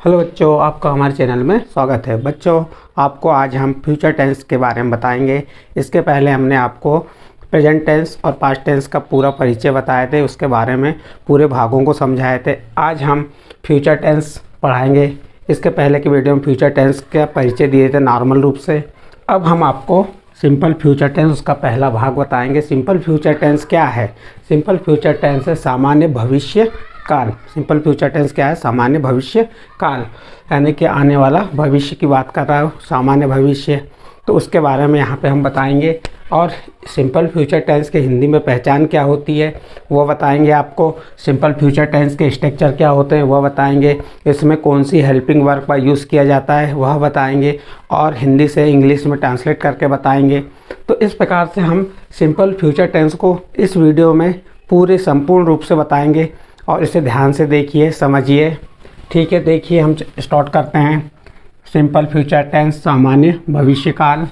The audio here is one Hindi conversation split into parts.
हेलो बच्चों, आपका हमारे चैनल में स्वागत है। बच्चों, आपको आज हम फ्यूचर टेंस के बारे में बताएंगे। इसके पहले हमने आपको प्रेजेंट टेंस और पास्ट टेंस का पूरा परिचय बताए थे, उसके बारे में पूरे भागों को समझाए थे। आज हम फ्यूचर टेंस पढ़ाएंगे। इसके पहले की वीडियो में फ्यूचर टेंस का परिचय दिए थे नॉर्मल रूप से। अब हम आपको सिंपल फ्यूचर टेंस उसका पहला भाग बताएंगे। सिंपल फ्यूचर टेंस क्या है? सिंपल फ्यूचर टेंस है सामान्य भविष्य काल। सिंपल फ्यूचर टेंस क्या है? सामान्य भविष्य काल, यानी कि आने वाला भविष्य की बात कर रहा है, सामान्य भविष्य। तो उसके बारे में यहाँ पे हम बताएंगे। और सिंपल फ्यूचर टेंस के हिंदी में पहचान क्या होती है वो बताएंगे आपको। सिंपल फ्यूचर टेंस के स्ट्रक्चर क्या होते हैं वह बताएंगे। इसमें कौन सी हेल्पिंग वर्ब का यूज़ किया जाता है वह बताएंगे। और हिंदी से इंग्लिश में ट्रांसलेट करके बताएंगे। तो इस प्रकार से हम सिंपल फ्यूचर टेंस को इस वीडियो में पूरे संपूर्ण रूप से बताएंगे। और इसे ध्यान से देखिए, समझिए। ठीक है, देखिए हम स्टार्ट करते हैं। सिंपल फ्यूचर टेंस सामान्य भविष्यकाल।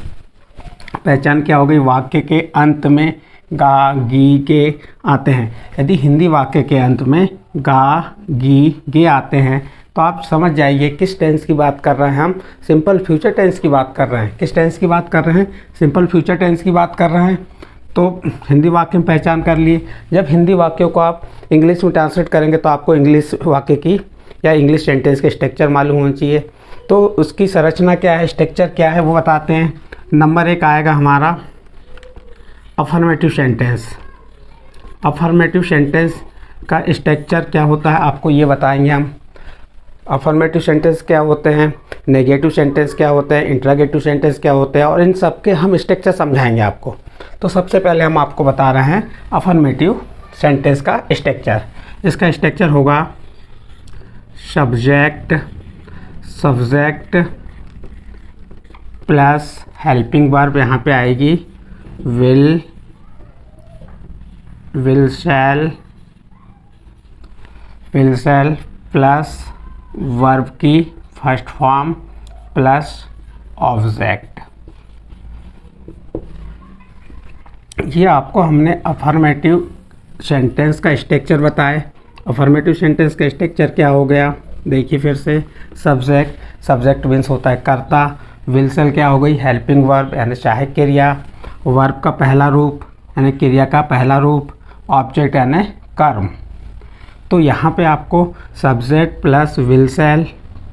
पहचान क्या हो गई? वाक्य के अंत में गा गी गे आते हैं। यदि हिंदी वाक्य के अंत में गा गी गे आते हैं तो आप समझ जाइए किस टेंस की बात कर रहे हैं। हम सिंपल फ्यूचर टेंस की बात कर रहे हैं। किस टेंस की बात कर रहे हैं? सिंपल फ्यूचर टेंस की बात कर रहे हैं। तो हिंदी वाक्य में पहचान कर लिए। जब हिंदी वाक्यों को आप इंग्लिश में ट्रांसलेट करेंगे तो आपको इंग्लिश वाक्य की या इंग्लिश सेंटेंस के स्ट्रक्चर मालूम होना चाहिए। तो उसकी संरचना क्या है, स्ट्रक्चर क्या है वो बताते हैं। नंबर 1 आएगा हमारा अफर्मेटिव सेंटेंस। अफर्मेटिव सेंटेंस का स्ट्रक्चर क्या होता है आपको ये बताएंगे हम। अफर्मेटिव सेंटेंस क्या होते हैं, नेगेटिव सेंटेंस क्या होते हैं, इंट्रोगेटिव सेंटेंस क्या होते हैं, और इन सब के हम स्ट्रक्चर समझाएंगे आपको। तो सबसे पहले हम आपको बता रहे हैं अफर्मेटिव सेंटेंस का स्ट्रक्चर। इसका स्ट्रक्चर होगा सब्जेक्ट प्लस हेल्पिंग वर्ब, यहाँ पे आएगी विल शैल प्लस वर्ब की फर्स्ट फॉर्म प्लस ऑब्जेक्ट। ये आपको हमने अफर्मेटिव सेंटेंस का स्ट्रक्चर बताए। अफर्मेटिव सेंटेंस का स्ट्रक्चर क्या हो गया? देखिए फिर से। सब्जेक्ट मीन्स होता है कर्ता। विल शैल क्या हो गई? हेल्पिंग वर्ब यानी सहायक क्रिया। वर्ब का पहला रूप यानी क्रिया का पहला रूप। ऑब्जेक्ट यानी कर्म। तो यहाँ पे आपको subject plus will shall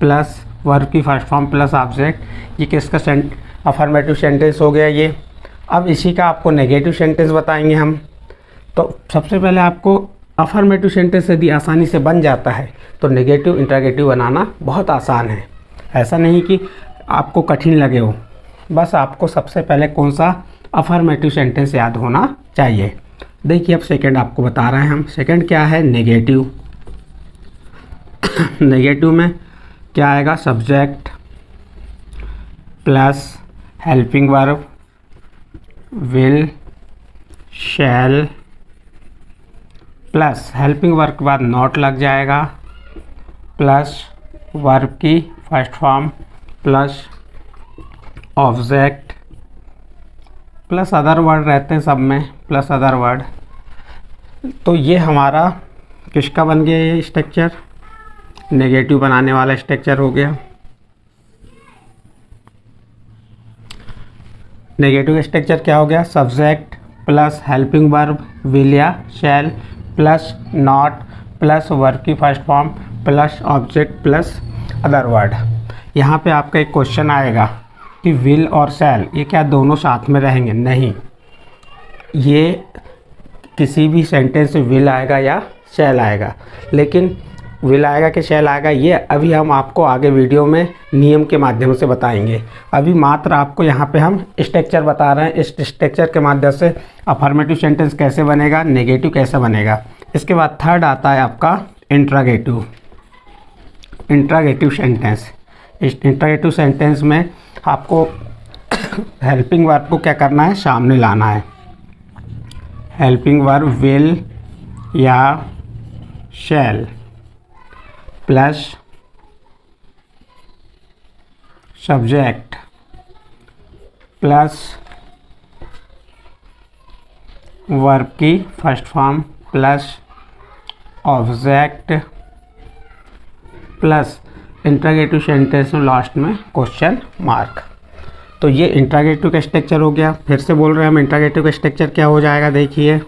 plus verb की फर्स्ट फॉर्म प्लस ऑब्जेक्ट, ये किसका अफर्मेटिव सेंटेंस हो गया ये। अब इसी का आपको नेगेटिव सेंटेंस बताएंगे हम। तो सबसे पहले आपको अफर्मेटिव सेंटेंस यदि आसानी से बन जाता है तो नेगेटिव इंट्रोगेटिव बनाना बहुत आसान है। ऐसा नहीं कि आपको कठिन लगे हो, बस आपको सबसे पहले कौन सा अफर्मेटिव सेंटेंस याद होना चाहिए। देखिए अब सेकंड आपको बता रहे हैं हम। सेकंड क्या है? नेगेटिव। नेगेटिव में क्या आएगा? Subject plus helping verb will shall plus helping verb के बाद नॉट लग जाएगा प्लस वर्ब की first form plus object plus other word रहते हैं सब में, प्लस अदर वर्ड। तो ये हमारा किसका बन गया? ये स्ट्रक्चर नेगेटिव बनाने वाला स्ट्रक्चर हो गया। नेगेटिव स्ट्रक्चर क्या हो गया? Subject plus helping verb will या shall plus not plus verb की first form plus object plus other word. यहाँ पे आपका एक क्वेश्चन आएगा कि विल और शैल ये क्या दोनों साथ में रहेंगे? नहीं, ये किसी भी सेंटेंस में विल आएगा या शैल आएगा। लेकिन विल आएगा कि शैल आएगा ये अभी हम आपको आगे वीडियो में नियम के माध्यम से बताएंगे। अभी मात्र आपको यहाँ पे हम स्ट्रक्चर बता रहे हैं। इस स्ट्रक्चर के माध्यम से अफर्मेटिव सेंटेंस कैसे बनेगा, नेगेटिव कैसे बनेगा। इसके बाद थर्ड आता है आपका इंट्रोगेटिव सेंटेंस। इस इंट्रोगेटिव सेंटेंस में आपको हेल्पिंग वर्ब को क्या करना है? सामने लाना है। हेल्पिंग वर्ब विल या shall plus subject plus verb की first form plus object plus interrogative sentence में लास्ट में क्वेश्चन मार्क। तो ये इंट्रोगेटिव का स्ट्रक्चर हो गया। फिर से बोल रहे हैं हम, इंट्रोगेटिव का स्ट्रक्चर क्या हो जाएगा, देखिए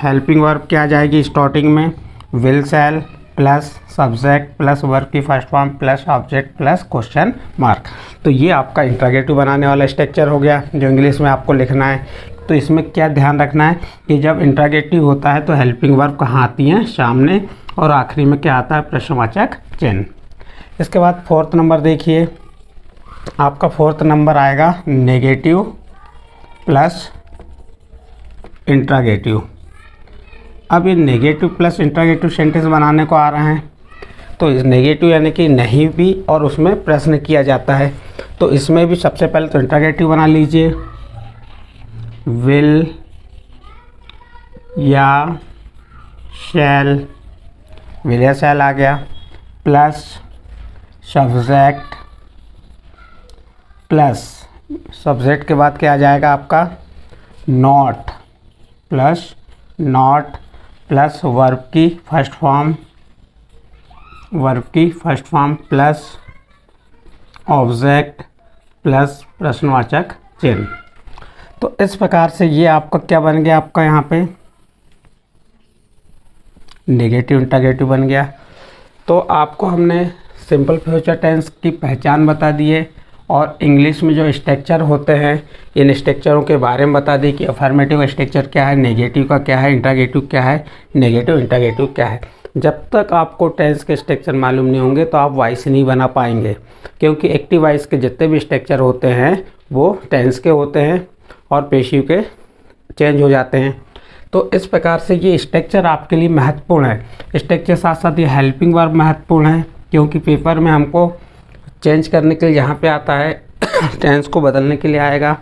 हेल्पिंग वर्ब क्या आ जाएगी स्टार्टिंग में, will shall plus subject plus verb की first form plus object plus question mark. तो ये आपका इंट्रोगेटिव बनाने वाला स्ट्रक्चर हो गया जो इंग्लिश में आपको लिखना है। तो इसमें क्या ध्यान रखना है कि जब इंट्रोगेटिव होता है तो हेल्पिंग वर्ब कहाँ आती हैं, सामने, और आखिरी में क्या आता है, प्रश्नवाचक चिन्ह। इसके बाद फोर्थ नंबर देखिए, आपका फोर्थ नंबर आएगा नेगेटिव प्लस इंट्रोगेटिव। अब ये नेगेटिव प्लस इंट्रोगेटिव सेंटेंस बनाने को आ रहा है, तो इस नेगेटिव यानी कि नहीं भी और उसमें प्रश्न किया जाता है। तो इसमें भी सबसे पहले तो इंट्रोगेटिव बना लीजिए, विल या शैल, विल या शैल आ गया, प्लस सब्जेक्ट, प्लस सब्जेक्ट के बाद क्या आ जाएगा आपका, not, plus not, plus verb की फर्स्ट फॉर्म, वर्ब की first form plus object plus प्रश्नवाचक चिन्ह। तो इस प्रकार से ये आपका क्या बन गया, आपका यहाँ पे नेगेटिव इंट्रोगेटिव बन गया। तो आपको हमने सिंपल फ्यूचर टेंस की पहचान बता दी है और इंग्लिश में जो स्ट्रक्चर होते हैं इन स्ट्रक्चरों के बारे में बता दी कि अफर्मेटिव स्ट्रक्चर क्या है, नेगेटिव का क्या है, इंट्रोगेटिव क्या है, नेगेटिव इंट्रोगेटिव क्या है। जब तक आपको टेंस के स्ट्रक्चर मालूम नहीं होंगे तो आप वॉइस नहीं बना पाएंगे, क्योंकि एक्टिव वॉइस के जितने भी स्ट्रक्चर होते हैं वो टेंस के होते हैं और पेशिव के चेंज हो जाते हैं। तो इस प्रकार से ये स्ट्रक्चर आपके लिए महत्वपूर्ण है। स्ट्रक्चर साथ साथ ये हेल्पिंग वर्ब महत्वपूर्ण है, क्योंकि पेपर में हमको चेंज करने के लिए यहाँ पे आता है टेंस को बदलने के लिए आएगा,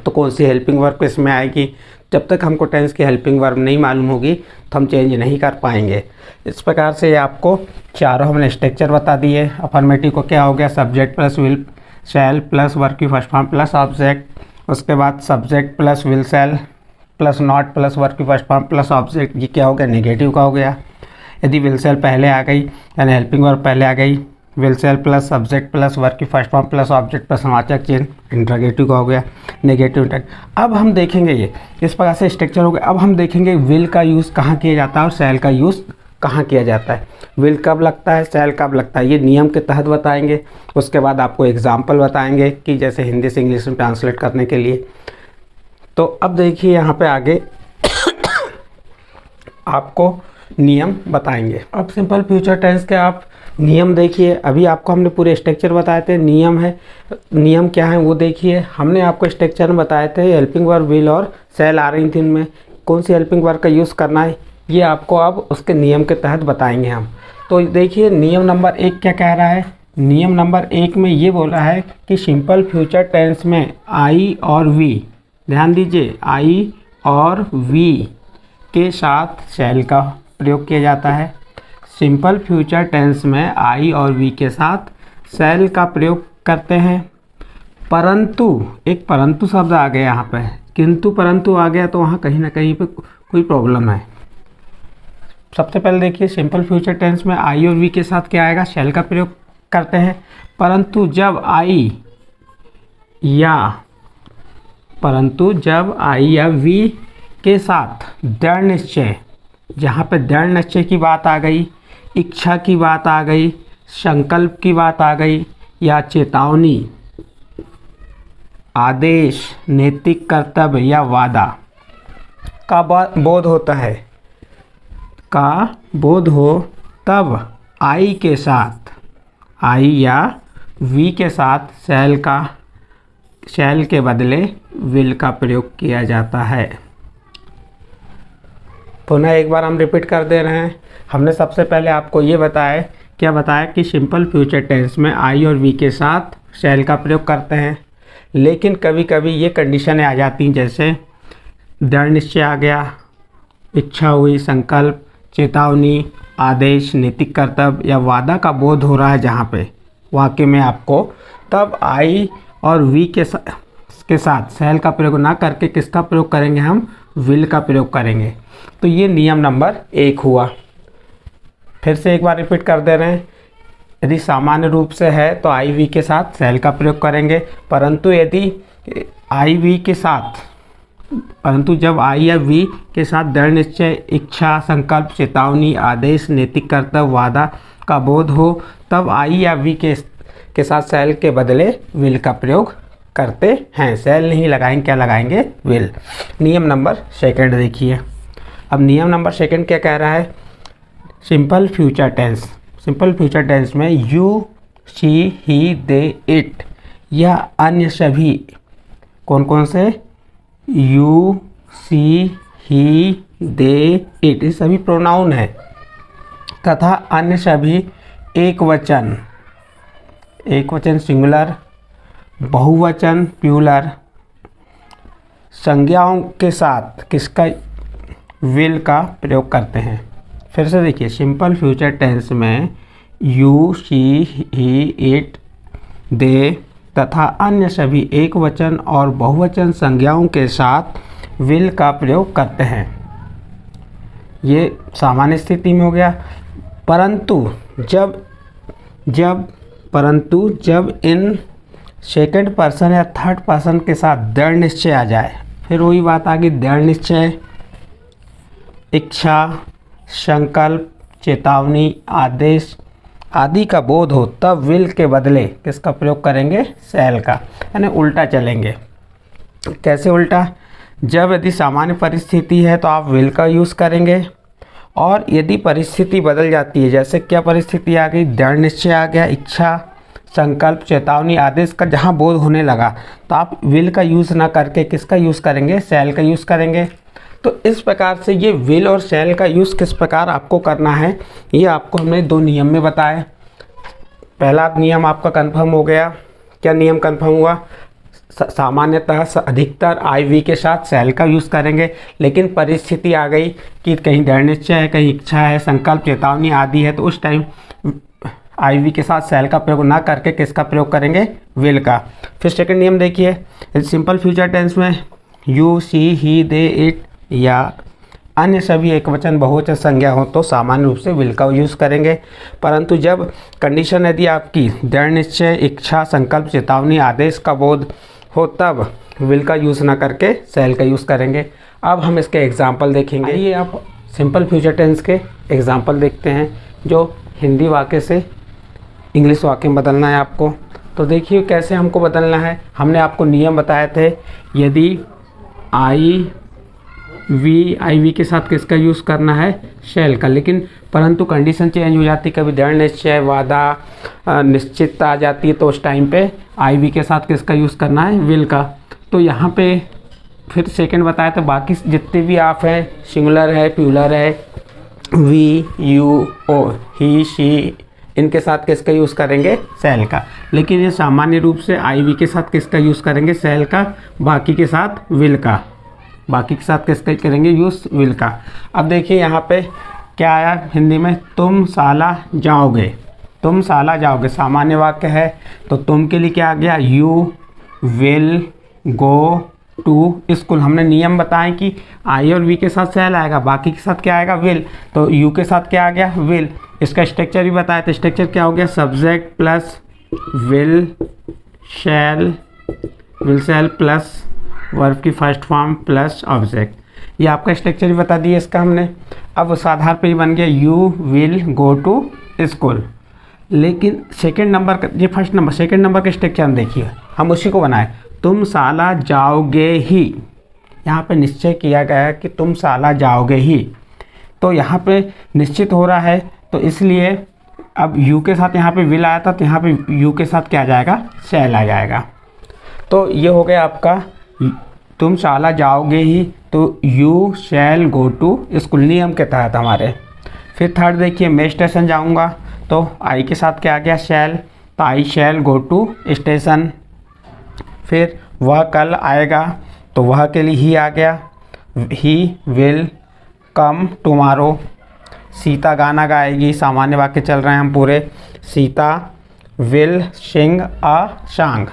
तो कौन सी हेल्पिंग वर्ब इसमें आएगी। जब तक हमको टेंस की हेल्पिंग वर्ब नहीं मालूम होगी तो हम चेंज नहीं कर पाएंगे। इस प्रकार से ये आपको चारों हमने स्ट्रक्चर बता दिए। अफर्मेटिव को क्या हो गया, subject plus will shall plus verb की फर्स्ट फॉर्म प्लस ऑब्जेक्ट, उसके बाद subject plus will shall plus not plus verb की फर्स्ट फॉर्म प्लस ऑब्जेक्ट, ये क्या हो गया, नेगेटिव का हो गया। यदि विल शैल पहले आ गई यानी हेल्पिंग वर्ब पहले आ गई, will shall plus subject plus verb की first form plus object plus प्रश्नवाचक चिन्ह, इंट्रोगेटिव का हो गया, नेगेटिव इंट्रोगेटिव। अब हम देखेंगे ये इस प्रकार से स्ट्रक्चर हो गया। अब हम देखेंगे विल का यूज़ कहाँ किया जाता है और शैल का यूज़ कहाँ किया जाता है, विल कब लगता है, शैल कब लगता है, ये नियम के तहत बताएंगे। उसके बाद आपको एग्जाम्पल बताएंगे कि जैसे हिंदी से इंग्लिश में ट्रांसलेट करने के लिए। तो अब देखिए यहाँ पे आगे आपको नियम बताएंगे। अब सिंपल फ्यूचर टेंस के आप नियम देखिए। अभी आपको हमने पूरे स्ट्रक्चर बताए थे, नियम है, नियम क्या है वो देखिए। हमने आपको स्ट्रक्चर में बताए थे हेल्पिंग वर्ब विल और शैल आ रही थी, इनमें कौन सी हेल्पिंग वर्ब का यूज़ करना है ये आपको अब उसके नियम के तहत बताएंगे हम। तो देखिए नियम नंबर 1 क्या कह रहा है, नियम नंबर 1 में ये बोला है कि सिंपल फ्यूचर टेंस में आई और वी, ध्यान दीजिए, आई और वी के साथ शैल का प्रयोग किया जाता है। सिंपल फ्यूचर टेंस में आई और वी के साथ शैल का प्रयोग करते हैं। परंतु, एक परंतु शब्द आ गया यहाँ पे, किंतु परंतु आ गया तो वहाँ कहीं ना कहीं पे कोई प्रॉब्लम है। सबसे पहले देखिए सिंपल फ्यूचर टेंस में आई और वी के साथ क्या आएगा, शैल का प्रयोग करते हैं। परंतु जब आई या वी के साथ दृढ़ निश्चय, जहाँ पे दृढ़ निश्चय की बात आ गई, इच्छा की बात आ गई, संकल्प की बात आ गई, या चेतावनी, आदेश, नैतिक कर्तव्य या वादा का बोध होता है, का बोध हो, तब आई के साथ, आई या वी के साथ शैल के बदले विल का प्रयोग किया जाता है। पुनः एक बार हम रिपीट कर दे रहे हैं। हमने सबसे पहले आपको ये बताया कि सिंपल फ्यूचर टेंस में आई और वी के साथ शैल का प्रयोग करते हैं, लेकिन कभी कभी ये कंडीशनें आ जाती हैं, जैसे दृढ़ निश्चय आ गया, इच्छा हुई, संकल्प, चेतावनी, आदेश, नैतिक कर्तव्य या वादा का बोध हो रहा है, जहाँ पे वाक्य में आपको, तब आई और वी के साथ शैल का प्रयोग ना करके किसका प्रयोग करेंगे, हम विल का प्रयोग करेंगे। तो ये नियम नंबर 1 हुआ। फिर से एक बार रिपीट कर दे रहे हैं। यदि सामान्य रूप से है तो आई वी के साथ शैल का प्रयोग करेंगे, परंतु यदि आई वी के साथ जब आई या वी के साथ दृढ़ निश्चय, इच्छा, संकल्प, चेतावनी, आदेश, नैतिक कर्तव्य, वादा का बोध हो, तब आई या वी के साथ शैल के बदले विल का प्रयोग करते हैं। शैल नहीं लगाएंगे, क्या लगाएंगे? विल। नियम नंबर सेकंड देखिए। अब नियम नंबर सेकंड क्या कह रहा है? Simple future tense. Simple future tense में you, she, he, they, it या अन्य सभी, कौन कौन से? You, C, he, they, it, ये सभी प्रोनाउन है, तथा अन्य सभी एक वचन सिंगुलर, बहुवचन प्लूरल संज्ञाओं के साथ किसका? विल का प्रयोग करते हैं। फिर से देखिए, सिंपल फ्यूचर टेंस में यू, शी, ही, इट, दे तथा अन्य सभी एक वचन और बहुवचन संज्ञाओं के साथ विल का प्रयोग करते हैं। ये सामान्य स्थिति में हो गया। परंतु जब इन सेकंड पर्सन या थर्ड पर्सन के साथ दृढ़ निश्चय आ जाए, फिर वही बात आ गई, दृढ़ निश्चय, इच्छा, संकल्प, चेतावनी, आदेश आदि का बोध हो, तब विल के बदले किसका प्रयोग करेंगे? शैल का, यानी उल्टा चलेंगे। कैसे उल्टा? जब यदि सामान्य परिस्थिति है तो आप विल का यूज़ करेंगे, और यदि परिस्थिति बदल जाती है, जैसे क्या परिस्थिति आ गई? दृढ़ निश्चय आ गया, इच्छा, संकल्प, चेतावनी, आदेश का जहाँ बोध होने लगा, तो आप विल का यूज़ ना करके किसका यूज़ करेंगे? शैल का यूज़ करेंगे। तो इस प्रकार से ये विल और शैल का यूज़ किस प्रकार आपको करना है, ये आपको हमने दो नियम में बताया। पहला नियम आपका कंफर्म हो गया। क्या नियम कंफर्म हुआ? सामान्यतः अधिकतर आई वी के साथ शैल का यूज़ करेंगे, लेकिन परिस्थिति आ गई कि कहीं दृढ़ निश्चय है, कहीं इच्छा है, संकल्प, चेतावनी आदि है, तो उस टाइम आई वी के साथ शैल का प्रयोग ना करके किसका प्रयोग करेंगे? विल का। फिर सेकंड नियम देखिए, सिंपल फ्यूचर टेंस में you, she, he, they, it या अन्य सभी एक वचन बहुवचन संज्ञा हो तो सामान्य रूप से विल का यूज़ करेंगे, परंतु जब कंडीशन यदि आपकी दृढ़ निश्चय, इच्छा, संकल्प, चेतावनी, आदेश का बोध हो, तब विल का यूज़ ना करके शैल का यूज़ करेंगे। अब हम इसके एग्जाम्पल देखेंगे। ये आप सिंपल फ्यूचर टेंस के एग्जाम्पल देखते हैं, जो हिंदी वाक्य से इंग्लिश वाक्य में बदलना है आपको। तो देखिए कैसे हमको बदलना है। हमने आपको नियम बताए थे, यदि आई वी के साथ किसका यूज़ करना है? शैल का, लेकिन परंतु कंडीशन चेंज हो जाती, कभी दृढ़ निश्चय, वादा, निश्चितता आ जाती है, तो उस टाइम पे आई वी के साथ किसका यूज़ करना है? विल का। तो यहाँ पे फिर सेकंड बताया, तो बाकी जितने भी आप हैं, सिंगुलर है, प्लूरल है, वी, यू, ओ, ही, शी, इनके साथ किसका यूज़ करेंगे? शैल का। लेकिन ये सामान्य रूप से आई वी के साथ किसका यूज़ करेंगे? शैल का, बाकी के साथ विल का। बाकी के साथ किसका करेंगे यूज़? विल का। अब देखिए यहाँ पे क्या आया हिंदी में, तुम साला जाओगे। तुम साला जाओगे सामान्य वाक्य है, तो तुम के लिए क्या आ गया? You will go to school. हमने नियम बताए कि आई और वी के साथ शैल आएगा, बाकी के साथ क्या आएगा? विल। तो यू के साथ क्या आ गया? विल। इसका स्ट्रक्चर भी बताया, तो स्ट्रक्चर क्या हो गया? Subject plus will shall plus verb की फर्स्ट फॉर्म प्लस ऑब्जेक्ट। ये आपका स्ट्रक्चर भी बता दिया इसका हमने। अब उस आधार पर ही बन गया you will go to school. लेकिन सेकंड नंबर का, ये फर्स्ट नंबर, सेकंड नंबर का स्ट्रक्चर हम देखिए, हम उसी को बनाए, तुम साला जाओगे ही। यहाँ पे निश्चय किया गया है कि तुम साला जाओगे ही, तो यहाँ पे निश्चित हो रहा है, तो इसलिए अब यू के साथ यहाँ पे विल आया था, तो यहाँ पे यू के साथ क्या आ जाएगा? शैल आ जाएगा। तो ये हो गया आपका तुम साला जाओगे ही, तो you shall go to school नियम के तहत हमारे। फिर थर्ड देखिए, मैं स्टेशन जाऊँगा, तो आई के साथ क्या आ गया? शैल, तो आई शैल गो टू स्टेशन। फिर वह कल आएगा, तो वह के लिए ही आ गया, he will come tomorrow. Sita गाना गाएगी, सामान्य वाक्य चल रहे हैं हम पूरे, Sita will sing a song.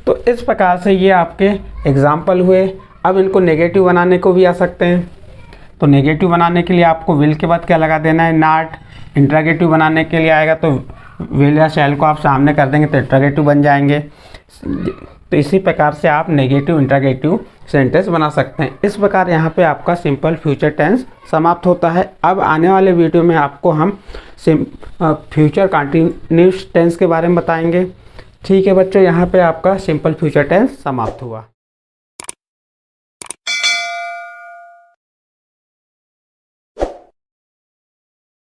तो इस प्रकार से ये आपके एग्जाम्पल हुए। अब इनको नेगेटिव बनाने को भी आ सकते हैं, तो नेगेटिव बनाने के लिए आपको विल के बाद क्या लगा देना है? नॉट। इंट्रागेटिव बनाने के लिए आएगा तो विल या शैल को आप सामने कर देंगे तो इंटरोगेटिव बन जाएंगे। तो इसी प्रकार से आप नेगेटिव इंटरोगेटिव सेंटेंस बना सकते हैं। इस प्रकार यहाँ पे आपका सिंपल फ्यूचर टेंस समाप्त होता है। अब आने वाले वीडियो में आपको हम फ्यूचर कंटिन्यूस टेंस के बारे में बताएंगे। ठीक है बच्चों, यहाँ पे आपका सिंपल फ्यूचर टेंस समाप्त हुआ।